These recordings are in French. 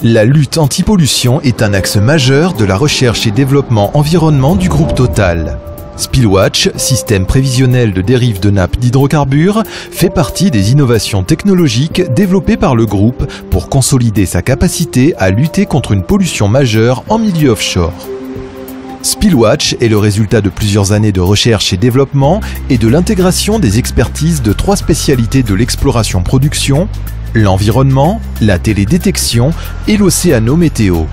La lutte anti-pollution est un axe majeur de la recherche et développement environnement du groupe Total. Spillwatch, système prévisionnel de dérive de nappes d'hydrocarbures, fait partie des innovations technologiques développées par le groupe pour consolider sa capacité à lutter contre une pollution majeure en milieu offshore. Spillwatch est le résultat de plusieurs années de recherche et développement et de l'intégration des expertises de 3 spécialités de l'exploration-production, l'environnement, la télédétection et l'océanométéo.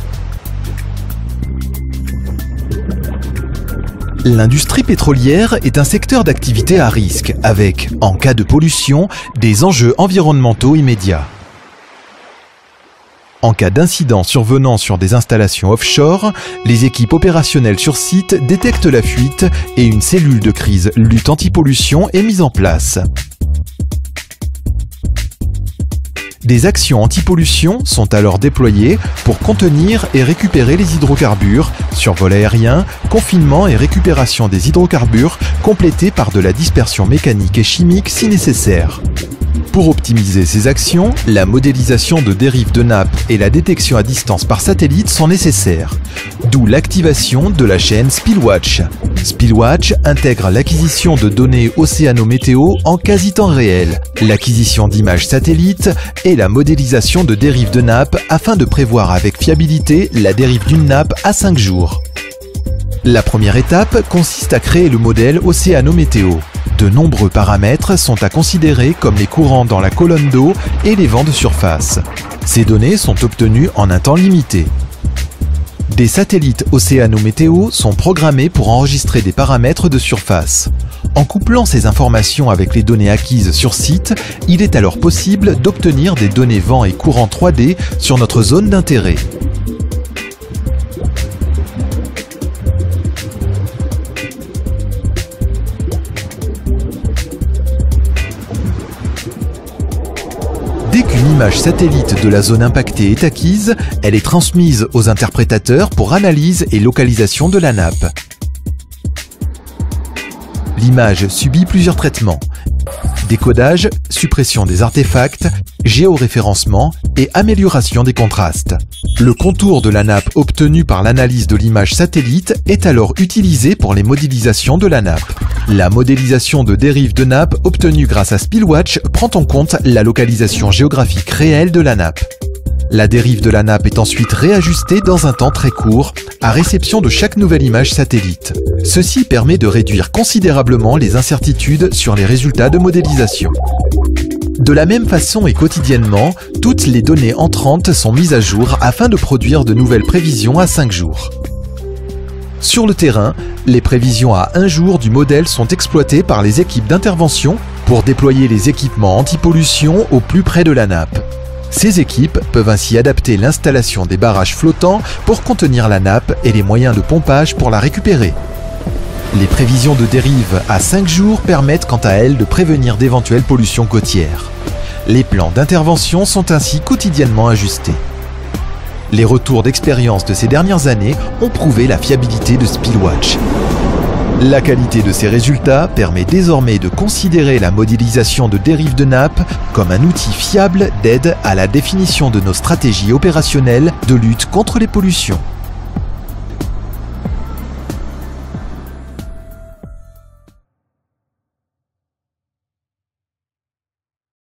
L'industrie pétrolière est un secteur d'activité à risque avec, en cas de pollution, des enjeux environnementaux immédiats. En cas d'incident survenant sur des installations offshore, les équipes opérationnelles sur site détectent la fuite et une cellule de crise lutte anti-pollution est mise en place. Des actions anti-pollution sont alors déployées pour contenir et récupérer les hydrocarbures, survol aérien, confinement et récupération des hydrocarbures, complétés par de la dispersion mécanique et chimique si nécessaire. Pour optimiser ces actions, la modélisation de dérive de nappe et la détection à distance par satellite sont nécessaires, d'où l'activation de la chaîne Spillwatch. Spillwatch intègre l'acquisition de données océanométéo en quasi-temps réel, l'acquisition d'images satellites et la modélisation de dérive de nappe afin de prévoir avec fiabilité la dérive d'une nappe à 5 jours. La première étape consiste à créer le modèle océanométéo. De nombreux paramètres sont à considérer comme les courants dans la colonne d'eau et les vents de surface. Ces données sont obtenues en un temps limité. Des satellites océanométéo sont programmés pour enregistrer des paramètres de surface. En couplant ces informations avec les données acquises sur site, il est alors possible d'obtenir des données vent et courant 3D sur notre zone d'intérêt. Dès qu'une image satellite de la zone impactée est acquise, elle est transmise aux interprétateurs pour analyse et localisation de la nappe. L'image subit plusieurs traitements: décodage, suppression des artefacts, géoréférencement et amélioration des contrastes. Le contour de la nappe obtenu par l'analyse de l'image satellite est alors utilisé pour les modélisations de la nappe. La modélisation de dérive de nappe obtenue grâce à Spillwatch prend en compte la localisation géographique réelle de la nappe. La dérive de la nappe est ensuite réajustée dans un temps très court, à réception de chaque nouvelle image satellite. Ceci permet de réduire considérablement les incertitudes sur les résultats de modélisation. De la même façon et quotidiennement, toutes les données entrantes sont mises à jour afin de produire de nouvelles prévisions à 5 jours. Sur le terrain, les prévisions à 1 jour du modèle sont exploitées par les équipes d'intervention pour déployer les équipements anti-pollution au plus près de la nappe. Ces équipes peuvent ainsi adapter l'installation des barrages flottants pour contenir la nappe et les moyens de pompage pour la récupérer. Les prévisions de dérive à 5 jours permettent quant à elles de prévenir d'éventuelles pollutions côtières. Les plans d'intervention sont ainsi quotidiennement ajustés. Les retours d'expérience de ces dernières années ont prouvé la fiabilité de Spillwatch. La qualité de ces résultats permet désormais de considérer la modélisation de dérive de nappe comme un outil fiable d'aide à la définition de nos stratégies opérationnelles de lutte contre les pollutions.